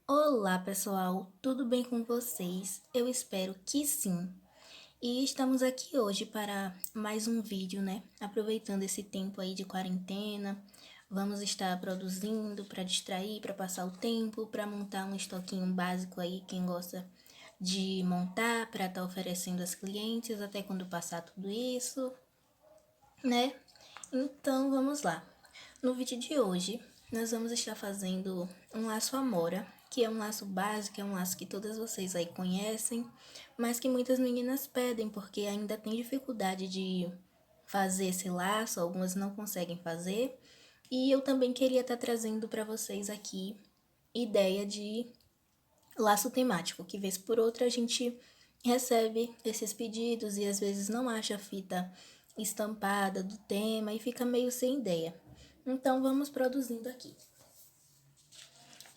Olá, pessoal, tudo bem com vocês? Eu espero que sim. E estamos aqui hoje para mais um vídeo, né? Aproveitando esse tempo aí de quarentena, vamos estar produzindo para distrair, para passar o tempo, para montar um estoquinho básico aí, quem gosta de montar, para estar oferecendo aos clientes até quando passar tudo isso, né? Então, vamos lá. No vídeo de hoje, nós vamos estar fazendo um laço amora, que é um laço básico, é um laço que todas vocês aí conhecem, mas que muitas meninas pedem porque ainda tem dificuldade de fazer esse laço, algumas não conseguem fazer. E eu também queria estar trazendo para vocês aqui ideia de laço temático, que vez por outra a gente recebe esses pedidos e às vezes não acha a fita estampada do tema e fica meio sem ideia. Então vamos produzindo aqui.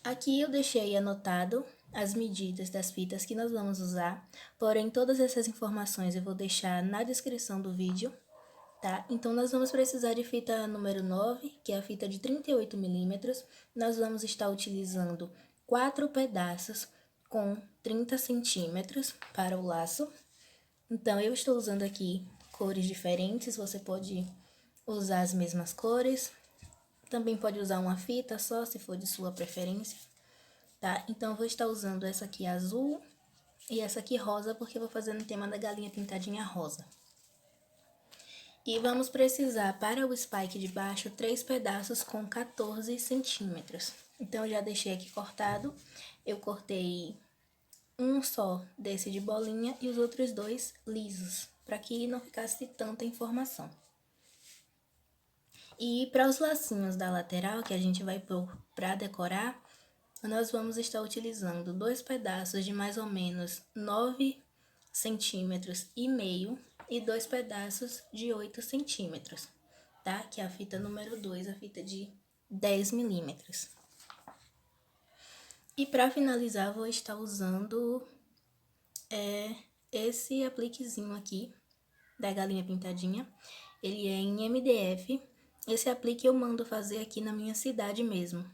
Aqui eu deixei anotado as medidas das fitas que nós vamos usar, porém todas essas informações eu vou deixar na descrição do vídeo, tá? Então nós vamos precisar de fita número 9, que é a fita de 38 milímetros. Nós vamos estar utilizando 4 pedaços com 30 centímetros para o laço. Então eu estou usando aqui cores diferentes, você pode usar as mesmas cores. Também pode usar uma fita só, se for de sua preferência, tá? Então, eu vou estar usando essa aqui azul e essa aqui rosa, porque eu vou fazer no tema da galinha pintadinha rosa. E vamos precisar, para o spike de baixo, 3 pedaços com 14 centímetros. Então, eu já deixei aqui cortado. Eu cortei um só desse de bolinha e os outros 2 lisos, para que não ficasse tanta informação. E para os lacinhos da lateral, que a gente vai pôr para decorar, nós vamos estar utilizando 2 pedaços de mais ou menos 9 centímetros e meio e 2 pedaços de 8 centímetros, tá? Que é a fita número 2, a fita de 10 milímetros. E para finalizar, vou estar usando esse apliquezinho aqui, da galinha pintadinha. Ele é em MDF. Esse aplique eu mando fazer aqui na minha cidade mesmo,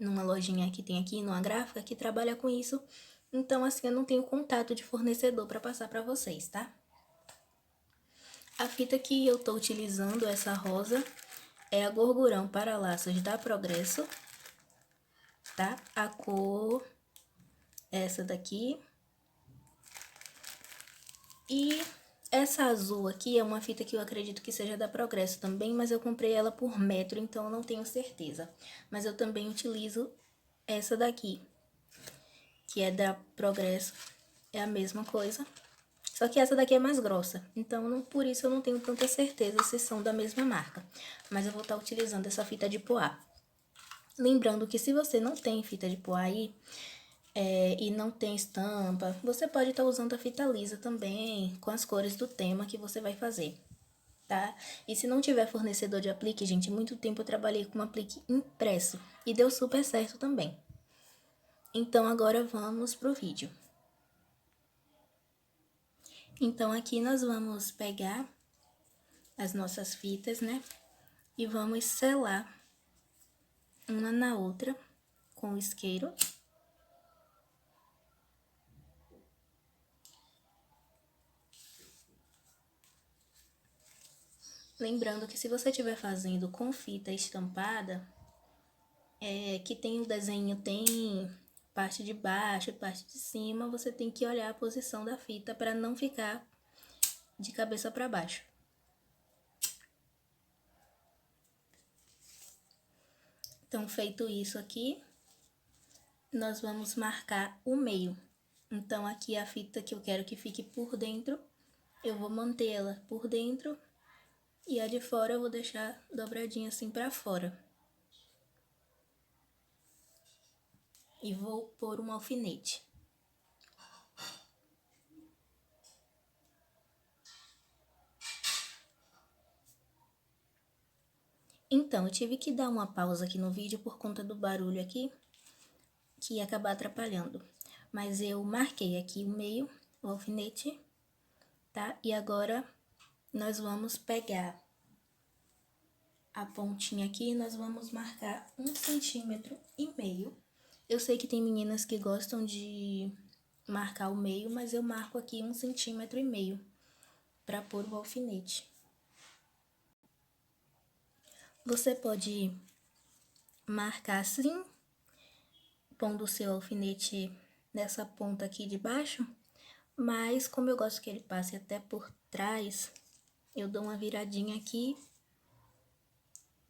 numa lojinha que tem aqui, numa gráfica que trabalha com isso. Então, assim, eu não tenho contato de fornecedor para passar para vocês, tá? A fita que eu tô utilizando, essa rosa, é a Gorgurão para laços da Progresso, tá? A cor é essa daqui. E essa azul aqui é uma fita que eu acredito que seja da Progresso também, mas eu comprei ela por metro, então eu não tenho certeza. Mas eu também utilizo essa daqui, que é da Progresso, é a mesma coisa. Só que essa daqui é mais grossa, então por isso eu não tenho tanta certeza se são da mesma marca. Mas eu vou estar utilizando essa fita de poá. Lembrando que se você não tem fita de poá aí, e não tem estampa, você pode estar usando a fita lisa também, com as cores do tema que você vai fazer, tá? E se não tiver fornecedor de aplique, gente, muito tempo eu trabalhei com um aplique impresso e deu super certo também. Então, agora vamos pro vídeo. Então, aqui nós vamos pegar as nossas fitas, né? E vamos selar uma na outra com o isqueiro. Lembrando que se você estiver fazendo com fita estampada, que tem o desenho, tem parte de baixo e parte de cima, você tem que olhar a posição da fita para não ficar de cabeça para baixo. Então, feito isso aqui, nós vamos marcar o meio. Então, aqui a fita que eu quero que fique por dentro, eu vou manter ela por dentro e a de fora eu vou deixar dobradinha assim para fora. E vou pôr um alfinete. Então, eu tive que dar uma pausa aqui no vídeo por conta do barulho aqui, que ia acabar atrapalhando. Mas eu marquei aqui o meio, o alfinete, tá? E agora, nós vamos pegar a pontinha aqui e nós vamos marcar 1,5 centímetro Eu sei que tem meninas que gostam de marcar o meio, mas eu marco aqui 1,5 cm para pôr o alfinete. Você pode marcar assim, pondo o seu alfinete nessa ponta aqui de baixo, mas como eu gosto que ele passe até por trás, eu dou uma viradinha aqui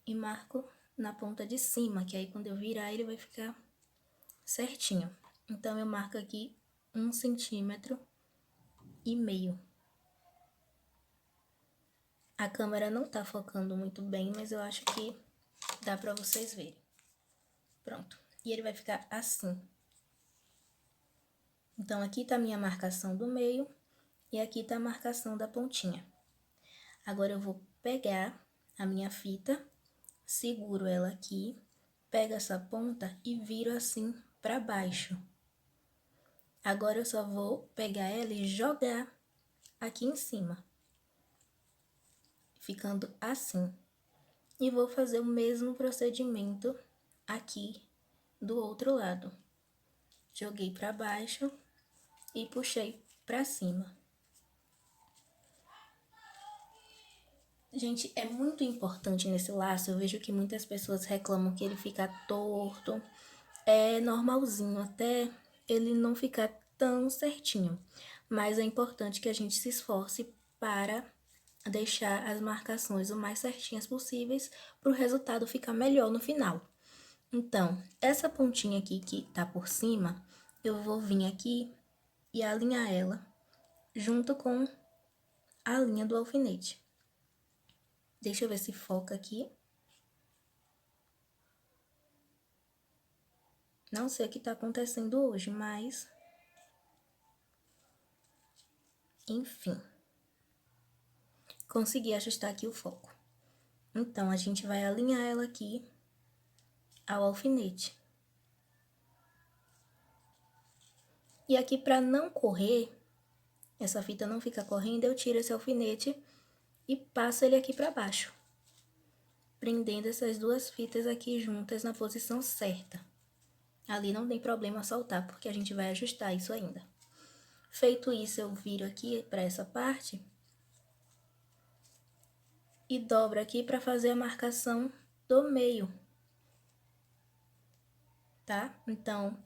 e marco na ponta de cima, que aí quando eu virar ele vai ficar certinho. Então, eu marco aqui 1,5 cm. A câmera não tá focando muito bem, mas eu acho que dá pra vocês verem. Pronto. E ele vai ficar assim. Então, aqui tá a minha marcação do meio e aqui tá a marcação da pontinha. Agora, eu vou pegar a minha fita, seguro ela aqui, pego essa ponta e viro assim pra baixo. Agora, eu só vou pegar ela e jogar aqui em cima, ficando assim. E vou fazer o mesmo procedimento aqui do outro lado. Joguei pra baixo e puxei pra cima. Gente, é muito importante nesse laço, eu vejo que muitas pessoas reclamam que ele fica torto. É normalzinho, até ele não ficar tão certinho. Mas é importante que a gente se esforce para deixar as marcações o mais certinhas possíveis para o resultado ficar melhor no final. Então, essa pontinha aqui que tá por cima, eu vou vir aqui e alinhar ela junto com a linha do alfinete. Deixa eu ver se foca aqui. Não sei o que tá acontecendo hoje, mas... enfim. Consegui ajustar aqui o foco. Então, a gente vai alinhar ela aqui ao alfinete. E aqui, pra não correr, essa fita não fica correndo, eu tiro esse alfinete e passo ele aqui pra baixo, prendendo essas duas fitas aqui juntas na posição certa. Ali não tem problema soltar, porque a gente vai ajustar isso ainda. Feito isso, eu viro aqui pra essa parte e dobro aqui pra fazer a marcação do meio, tá? Então,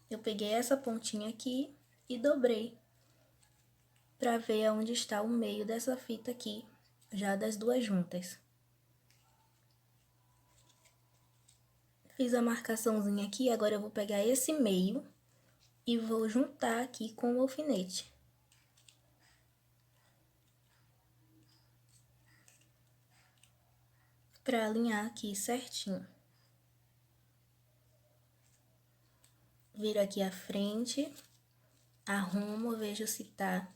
eu peguei essa pontinha aqui e dobrei pra ver aonde está o meio dessa fita aqui, já das duas juntas. Fiz a marcaçãozinha aqui, agora eu vou pegar esse meio e vou juntar aqui com o alfinete. Pra alinhar aqui certinho. Viro aqui a frente, arrumo, vejo se tá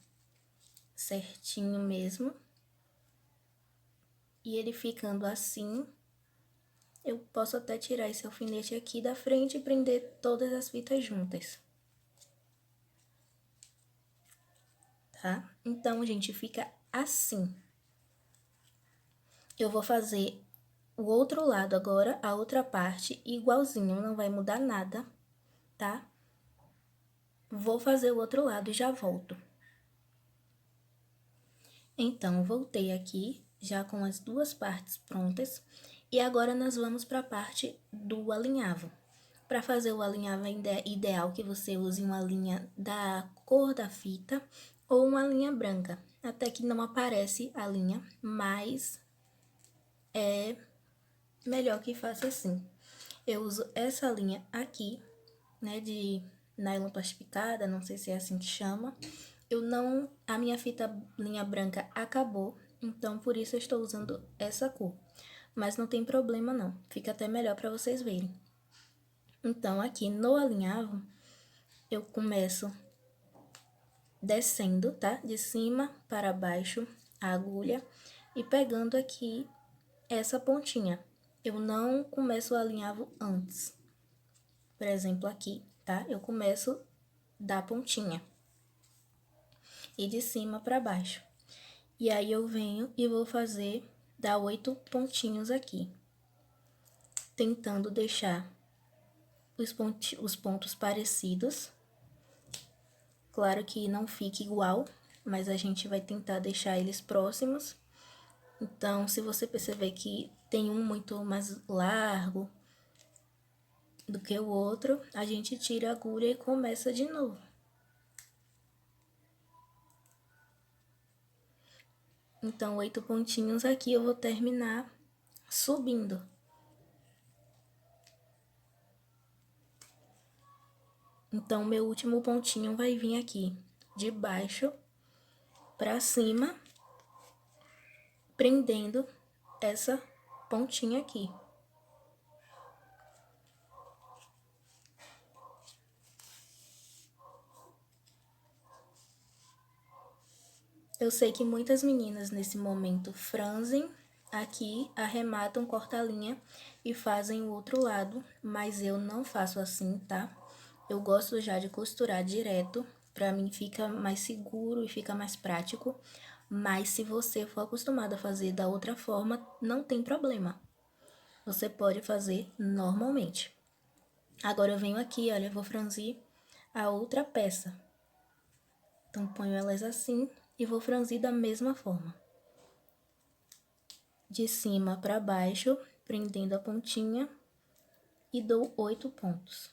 certinho mesmo. E ele ficando assim, eu posso até tirar esse alfinete aqui da frente e prender todas as fitas juntas. Tá? Então, gente, fica assim. Eu vou fazer o outro lado agora, a outra parte, igualzinho, não vai mudar nada, tá? Vou fazer o outro lado e já volto. Então, voltei aqui, já com as duas partes prontas, e agora nós vamos para a parte do alinhavo. Para fazer o alinhavo é ideal que você use uma linha da cor da fita ou uma linha branca, até que não aparece a linha, mas é melhor que faça assim. Eu uso essa linha aqui, né, de nylon plastificada, não sei se é assim que chama. A minha fita linha branca acabou, então por isso eu estou usando essa cor. Mas não tem problema não, fica até melhor para vocês verem. Então, aqui no alinhavo, eu começo descendo, tá? De cima para baixo a agulha e pegando aqui essa pontinha. Eu não começo o alinhavo antes. Por exemplo, aqui, tá? Eu começo da pontinha e de cima para baixo. E aí, eu venho e vou dar 8 pontinhos aqui, tentando deixar os pontos parecidos. Claro que não fique igual, mas a gente vai tentar deixar eles próximos. Então, se você perceber que tem um muito mais largo do que o outro, a gente tira a agulha e começa de novo. Então, 8 pontinhos aqui eu vou terminar subindo. Então, meu último pontinho vai vir aqui de baixo pra cima, prendendo essa pontinha aqui. Eu sei que muitas meninas nesse momento franzem aqui, arrematam corta-linha e fazem o outro lado, mas eu não faço assim, tá? Eu gosto já de costurar direto, pra mim fica mais seguro e fica mais prático, mas se você for acostumado a fazer da outra forma, não tem problema. Você pode fazer normalmente. Agora eu venho aqui, olha, eu vou franzir a outra peça. Então, ponho elas assim e vou franzir da mesma forma. De cima para baixo, prendendo a pontinha e dou 8 pontos.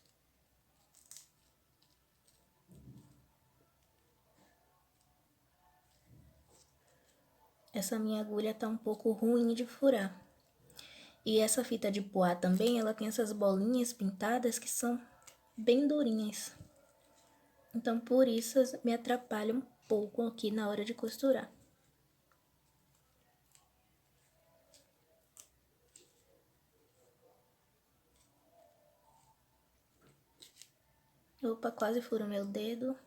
Essa minha agulha tá um pouco ruim de furar. E essa fita de poá também, ela tem essas bolinhas pintadas que são bem durinhas. Então, por isso, me atrapalha um pouco aqui na hora de costurar. Opa, quase furo meu dedo.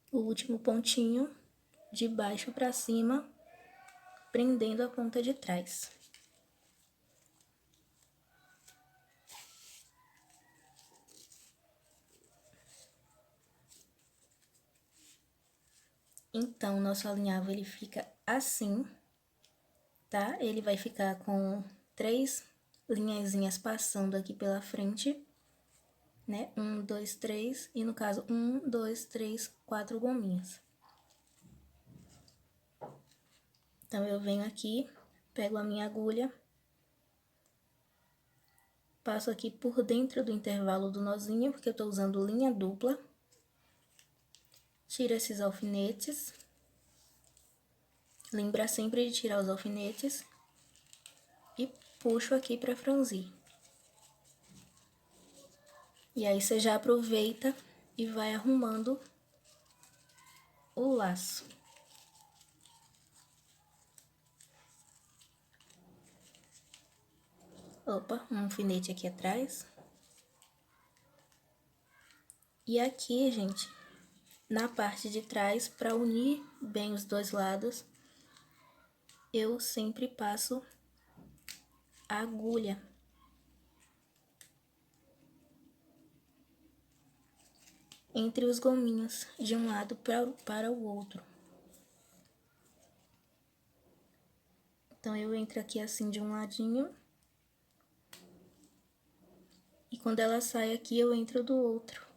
O último pontinho de baixo para cima, prendendo a ponta de trás. Então, nosso alinhavo, ele fica assim, tá? Ele vai ficar com 3 linhazinhas passando aqui pela frente, né? 1, 2, 3, e no caso, 1, 2, 3, 4 gominhas. Então, eu venho aqui, pego a minha agulha, passo aqui por dentro do intervalo do nozinho, porque eu tô usando linha dupla. Tiro esses alfinetes. Lembra sempre de tirar os alfinetes. E puxo aqui pra franzir. E aí, você já aproveita e vai arrumando o laço. Opa, um alfinete aqui atrás. E aqui, gente, na parte de trás, para unir bem os dois lados, eu sempre passo a agulha. Entre os gominhos, de um lado para o outro. Então, eu entro aqui assim de um ladinho. E quando ela sai aqui, eu entro do outro.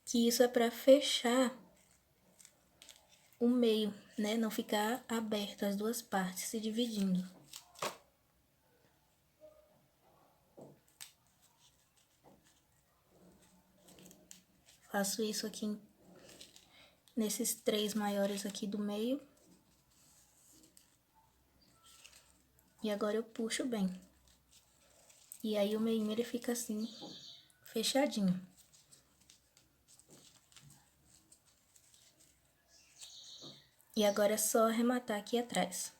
Que isso é para fechar o meio, né? Não ficar aberto as duas partes se dividindo. Faço isso aqui nesses 3 maiores aqui do meio. E agora eu puxo bem. E aí o meinho ele fica assim, fechadinho. E agora é só arrematar aqui atrás.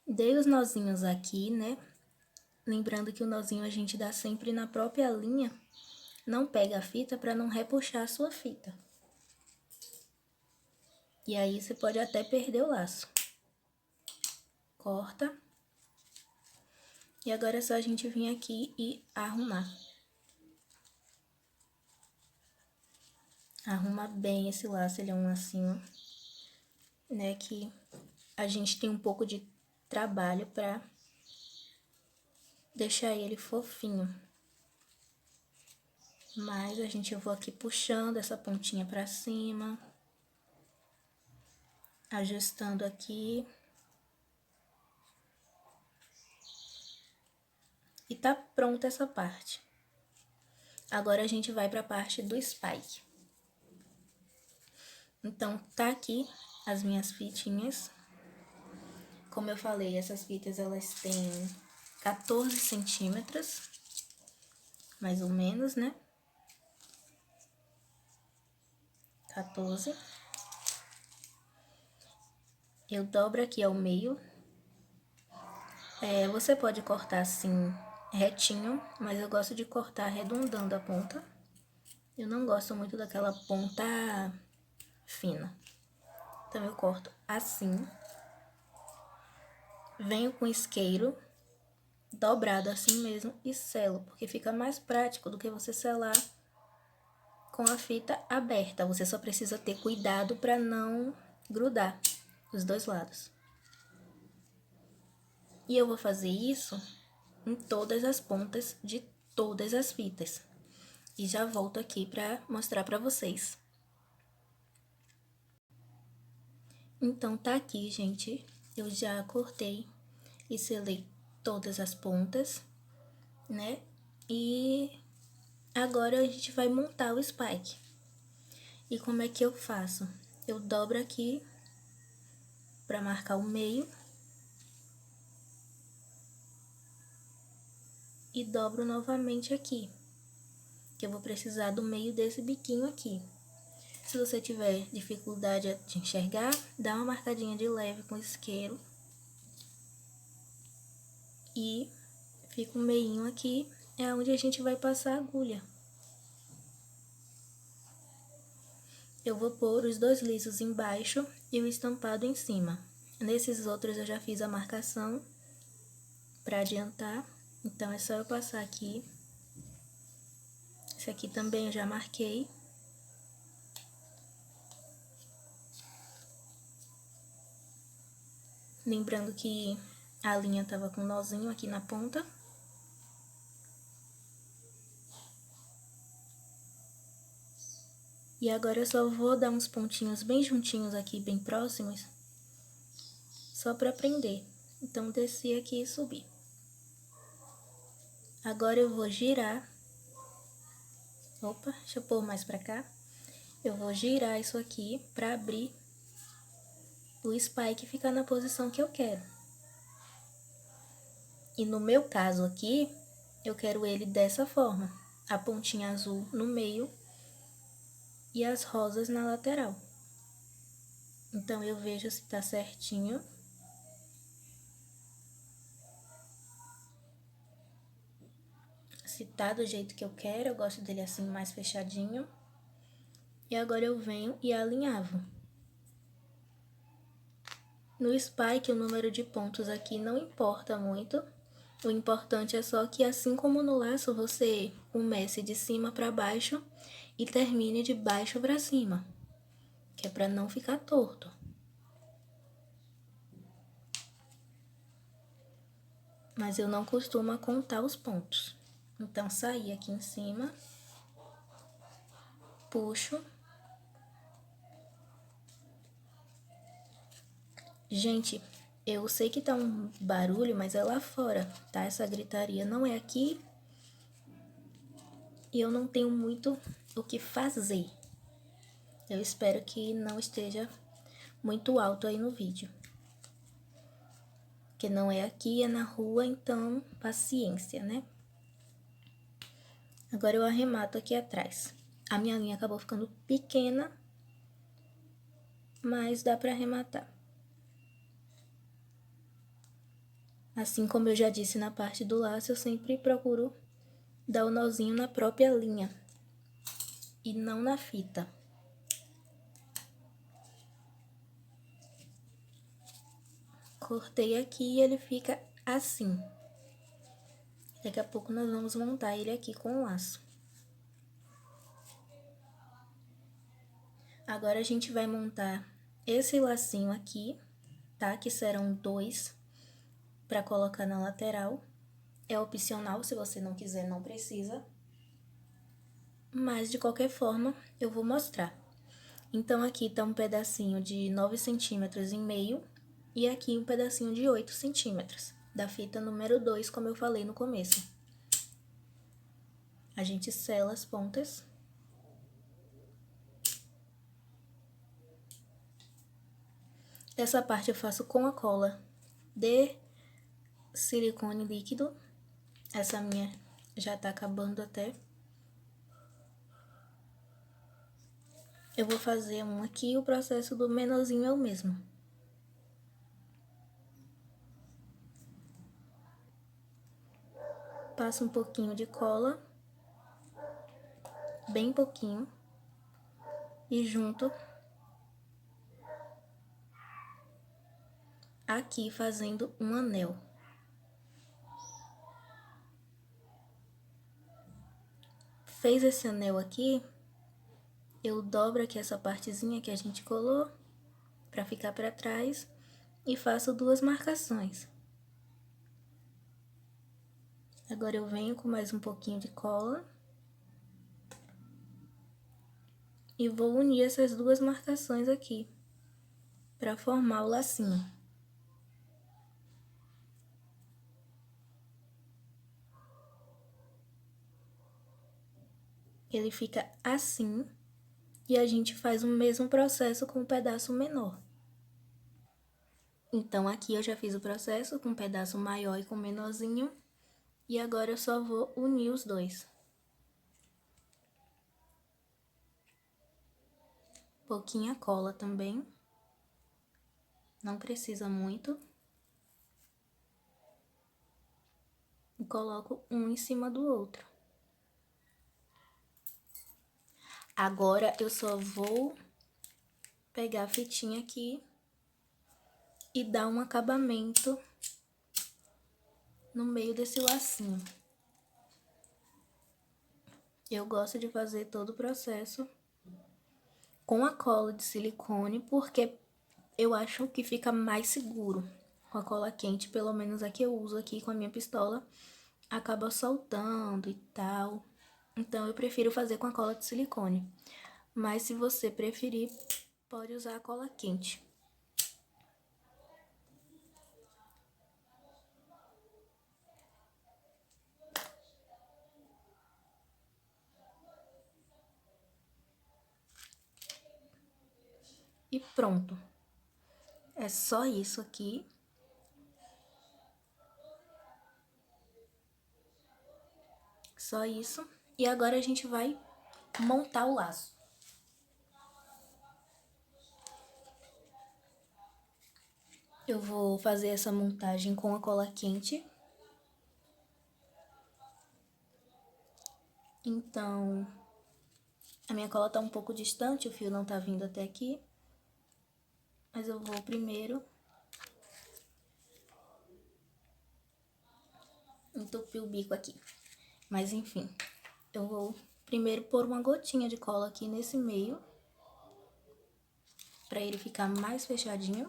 Dei os nozinhos aqui, né? Lembrando que o nozinho a gente dá sempre na própria linha. Não pega a fita para não repuxar a sua fita. E aí você pode até perder o laço. Corta. E agora é só a gente vir aqui e arrumar. Arruma bem esse laço, ele é um lacinho, né, que a gente tem um pouco de trabalho pra deixar ele fofinho. Mas a gente, eu vou aqui puxando essa pontinha pra cima, ajustando aqui. E tá pronta essa parte. Agora a gente vai pra parte do spike. Então, tá aqui as minhas fitinhas. Como eu falei, essas fitas, elas têm 14 centímetros, mais ou menos, né? 14. Eu dobro aqui ao meio. Você pode cortar assim, retinho, mas eu gosto de cortar arredondando a ponta. Eu não gosto muito daquela ponta fina. Então, eu corto assim. Venho com isqueiro, dobrado assim mesmo, e selo, porque fica mais prático do que você selar com a fita aberta. Você só precisa ter cuidado para não grudar os dois lados. E eu vou fazer isso em todas as pontas de todas as fitas. E já volto aqui para mostrar para vocês. Então, tá aqui, gente. Eu já cortei e selei todas as pontas, né? E agora a gente vai montar o spike. E como é que eu faço? Eu dobro aqui para marcar o meio. E dobro novamente aqui, que eu vou precisar do meio desse biquinho aqui. Se você tiver dificuldade de enxergar, dá uma marcadinha de leve com isqueiro. E fica um meinho aqui, é onde a gente vai passar a agulha. Eu vou pôr os dois lisos embaixo e o estampado em cima. Nesses outros eu já fiz a marcação para adiantar, então é só eu passar aqui. Esse aqui também eu já marquei. Lembrando que a linha tava com um nozinho aqui na ponta. E agora eu só vou dar uns pontinhos bem juntinhos aqui, bem próximos, só pra prender. Então, desci aqui e subi. Agora eu vou girar. Opa, deixa eu pôr mais pra cá. Eu vou girar isso aqui pra abrir o spike e ficar na posição que eu quero. E no meu caso aqui, eu quero ele dessa forma. A pontinha azul no meio e as rosas na lateral. Então, eu vejo se tá certinho. Se tá do jeito que eu quero, eu gosto dele assim mais fechadinho. E agora eu venho e alinhavo. No spike, o número de pontos aqui não importa muito. O importante é só que, assim como no laço, você comece de cima para baixo e termine de baixo para cima, que é para não ficar torto. Mas eu não costumo contar os pontos. Então, saí aqui em cima, puxo. Gente, eu sei que tá um barulho, mas é lá fora, tá? Essa gritaria não é aqui. E eu não tenho muito o que fazer. Eu espero que não esteja muito alto aí no vídeo. Porque não é aqui, é na rua, então paciência, né? Agora eu arremato aqui atrás. A minha linha acabou ficando pequena, mas dá pra arrematar. Assim como eu já disse na parte do laço, eu sempre procuro dar o nozinho na própria linha e não na fita. Cortei aqui e ele fica assim. Daqui a pouco nós vamos montar ele aqui com o laço. Agora a gente vai montar esse lacinho aqui, tá? Que serão 2 para colocar na lateral. É opcional, se você não quiser, não precisa. Mas, de qualquer forma, eu vou mostrar. Então, aqui tá um pedacinho de 9,5 centímetros e aqui um pedacinho de 8 centímetros, da fita número 2, como eu falei no começo. A gente sela as pontas. Essa parte eu faço com a cola de silicone líquido. Essa minha já tá acabando até. Eu vou fazer um aqui, o processo do menorzinho é o mesmo. Passo um pouquinho de cola, bem pouquinho, e junto aqui fazendo um anel. Fez esse anel aqui, eu dobro aqui essa partezinha que a gente colou pra ficar pra trás e faço 2 marcações. Agora eu venho com mais um pouquinho de cola e vou unir essas 2 marcações aqui pra formar o lacinho. Ele fica assim e a gente faz o mesmo processo com o pedaço menor. Então, aqui eu já fiz o processo com um pedaço maior e com menorzinho. E agora eu só vou unir os dois. Pouquinha cola também. Não precisa muito. E coloco um em cima do outro. Agora, eu só vou pegar a fitinha aqui e dar um acabamento no meio desse lacinho. Eu gosto de fazer todo o processo com a cola de silicone, porque eu acho que fica mais seguro. Com a cola quente, pelo menos a que eu uso aqui com a minha pistola, acaba soltando e tal. Então, eu prefiro fazer com a cola de silicone. Mas, se você preferir, pode usar a cola quente. E pronto. É só isso aqui. Só isso. E agora a gente vai montar o laço. Eu vou fazer essa montagem com a cola quente. Então, a minha cola tá um pouco distante, o fio não tá vindo até aqui. Mas eu vou primeiro entupir o bico aqui. Mas enfim, eu vou primeiro pôr uma gotinha de cola aqui nesse meio, pra ele ficar mais fechadinho.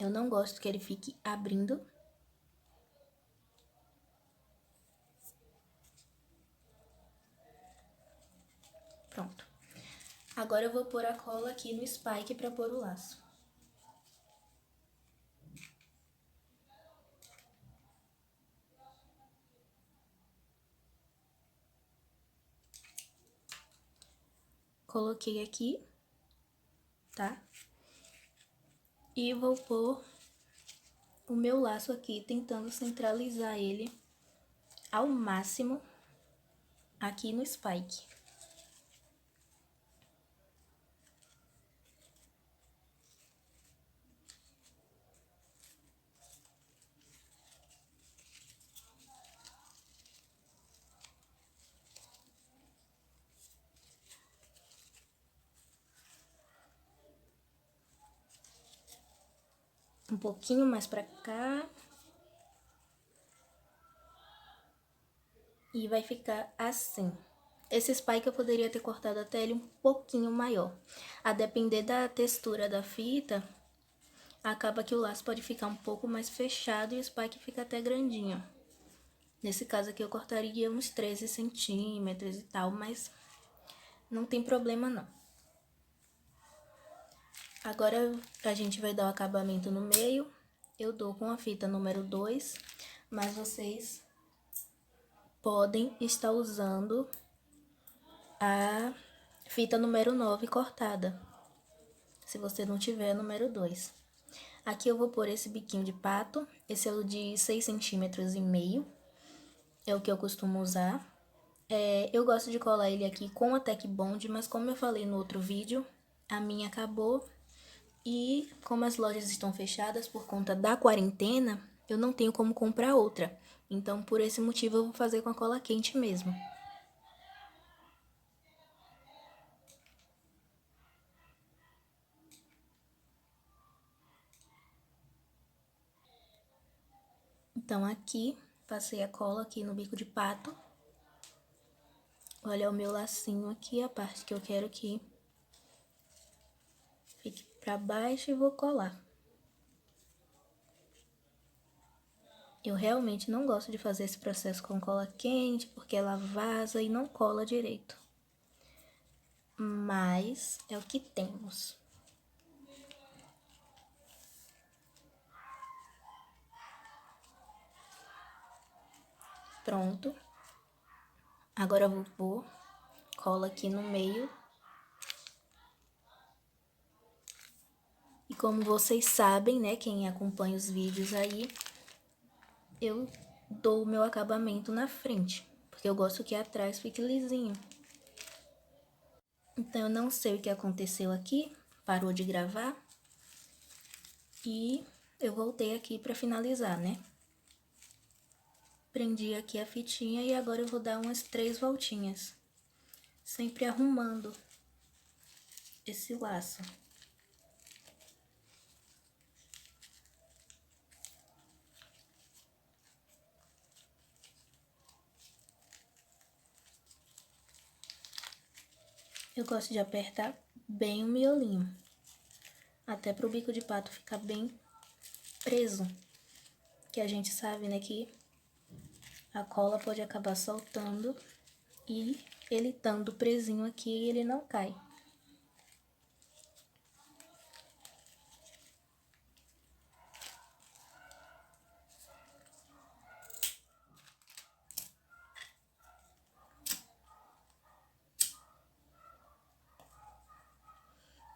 Eu não gosto que ele fique abrindo. Pronto. Agora eu vou pôr a cola aqui no spike pra pôr o laço. Coloquei aqui, tá? E vou pôr o meu laço aqui, tentando centralizar ele ao máximo aqui no spike. um pouquinho mais pra cá. E vai ficar assim. Esse spike eu poderia ter cortado até ele um pouquinho maior. A depender da textura da fita, acaba que o laço pode ficar um pouco mais fechado e o spike fica até grandinho. Nesse caso aqui eu cortaria uns 13 centímetros e tal, mas não tem problema não. Agora a gente vai dar o acabamento no meio. Eu dou com a fita número 2, mas vocês podem estar usando a fita número 9 cortada, se você não tiver a número 2. Aqui eu vou pôr esse biquinho de pato, esse é o de 6,5 centímetros, é o que eu costumo usar. Eu gosto de colar ele aqui com a Tec Bond, mas como eu falei no outro vídeo, a minha acabou. E como as lojas estão fechadas por conta da quarentena, eu não tenho como comprar outra. Então, por esse motivo, eu vou fazer com a cola quente mesmo. Então, aqui, passei a cola aqui no bico de pato. Olha o meu lacinho aqui, a parte que eu quero que fique pra baixo e vou colar. Eu realmente não gosto de fazer esse processo com cola quente, porque ela vaza e não cola direito. Mas é o que temos. Pronto. Agora eu vou pôr cola aqui no meio. E como vocês sabem, né, quem acompanha os vídeos aí, eu dou o meu acabamento na frente, porque eu gosto que atrás fique lisinho. Então, eu não sei o que aconteceu aqui, parou de gravar, e eu voltei aqui pra finalizar, né? Prendi aqui a fitinha e agora eu vou dar umas 3 voltinhas, sempre arrumando esse laço. Eu gosto de apertar bem o miolinho, até pro bico de pato ficar bem preso, que a gente sabe, né, que a cola pode acabar soltando e ele estando presinho aqui, ele não cai.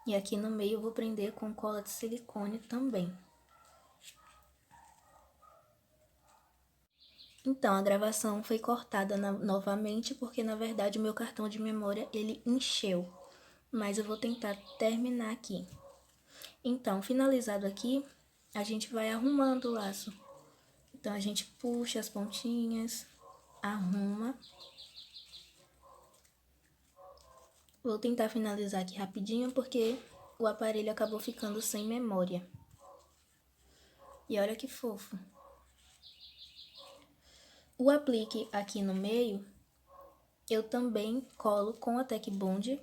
E aqui no meio eu vou prender com cola de silicone também. Então, a gravação foi cortada novamente, porque na verdade o meu cartão de memória, ele encheu. Mas eu vou tentar terminar aqui. Então, finalizado aqui, a gente vai arrumando o laço. Então, a gente puxa as pontinhas, arruma. Vou tentar finalizar aqui rapidinho, porque o aparelho acabou ficando sem memória. E olha que fofo. O aplique aqui no meio, eu também colo com a Tec Bond,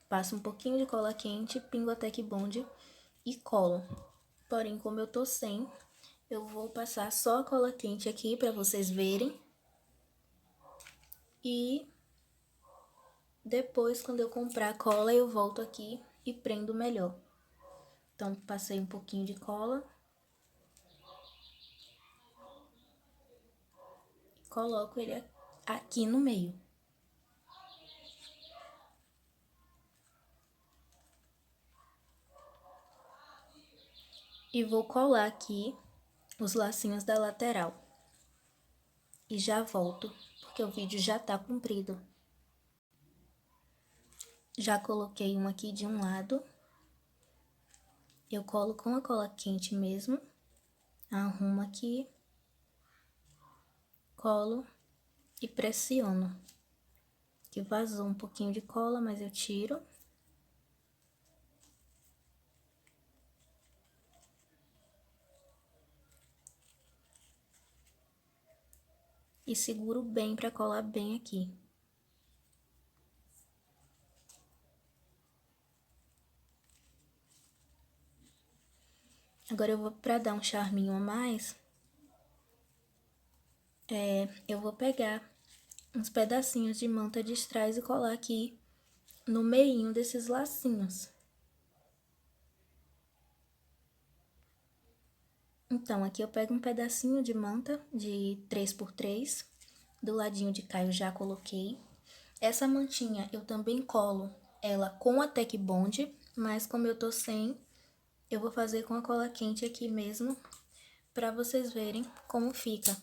passo um pouquinho de cola quente, pingo a Tec Bond e colo. Porém, como eu tô sem, eu vou passar só a cola quente aqui pra vocês verem. E depois, quando eu comprar a cola, eu volto aqui e prendo melhor. Então, passei um pouquinho de cola. Coloco ele aqui no meio. E vou colar aqui os lacinhos da lateral. E já volto, porque o vídeo já tá comprido. Já coloquei um aqui de um lado. Eu colo com a cola quente mesmo. Arrumo aqui. Colo e pressiono. Que vazou um pouquinho de cola, mas eu tiro. e seguro bem para colar bem aqui. Agora eu vou, para dar um charminho a mais, eu vou pegar uns pedacinhos de manta de strass e colar aqui no meinho desses lacinhos. Então, aqui eu pego um pedacinho de manta de 3x3, do ladinho de cá eu já coloquei. Essa mantinha eu também colo ela com a Tec Bond, mas como eu tô sem, eu vou fazer com a cola quente aqui mesmo, pra vocês verem como fica.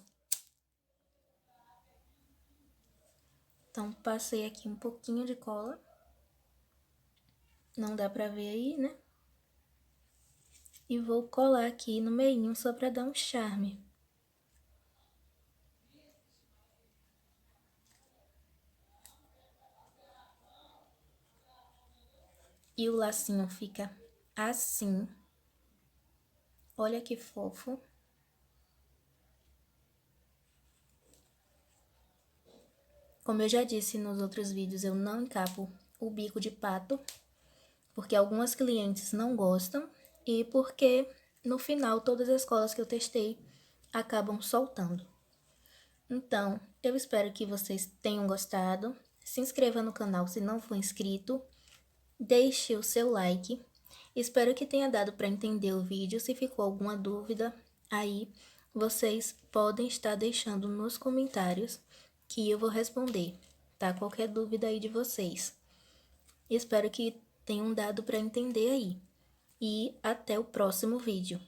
Então, passei aqui um pouquinho de cola. Não dá pra ver aí, né? E vou colar aqui no meinho só pra dar um charme. E o lacinho fica assim. Olha que fofo. Como eu já disse nos outros vídeos, eu não encapo o bico de pato, porque algumas clientes não gostam e porque no final todas as colas que eu testei acabam soltando. Então, eu espero que vocês tenham gostado. Se inscreva no canal se não for inscrito. Deixe o seu like. Espero que tenha dado para entender o vídeo. Se ficou alguma dúvida, aí vocês podem estar deixando nos comentários que eu vou responder, tá? Qualquer dúvida aí de vocês. Espero que tenham dado para entender aí. E até o próximo vídeo.